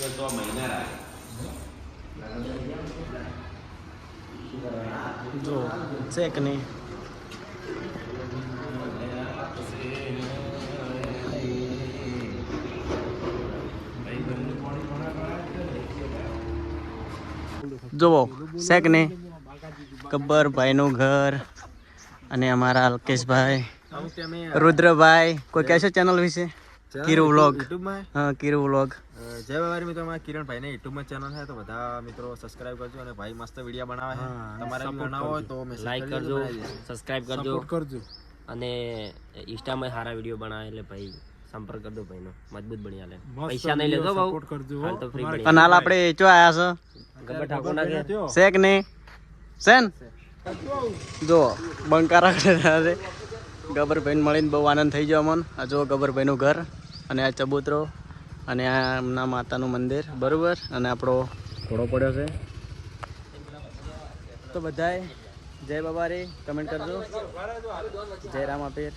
तो महीना रहा જો છે કે નહીં જુઓ છે કે નહીં ગબ્બરભાઈનું ઘર અને અમારા અલ્કેશભાઈ રુદ્રભાઈ કોઈ કહેશો ચેનલ વિશે કિરુ વ્લોગ હા કિરુ વ્લોગ જય બાબારી મિત્રો અમારા કિરણભાઈ ને યુટ્યુબ માં ચેનલ છે તો બધા મિત્રો સબસ્ક્રાઇબ કરજો અને ભાઈ મસ્ત વિડિયો બનાવે છે તમારે બનાવો હોય તો લાઈક કરજો સબસ્ક્રાઇબ કરજો અને ઇન્સ્ટામાં સારા વિડિયો બનાવે એટલે ભાઈ સંપર્ક કરજો ભાઈનો મજબૂત બની આલે પૈસા નહીં લેતો બહુ હાલ તો ફ્રી બની અને હાલ આપણે ચો આયા છે ગબ્બર ઠાકોર ના ઘેર છે કે નહીં સેન જો બંકારા કરે છે ગબ્બરભાઈને મળીને બહુ આનંદ થઈ ગયો અમને આ જો ગબ્બરભાઈનું ઘર અને આ ચબૂતરો અને આ એમના માતાનું મંદિર બરાબર અને આપણો ઘોડો પડ્યો છે તો બધાય જય બાબા રે કમેન્ટ કરજો જય રામ આપીર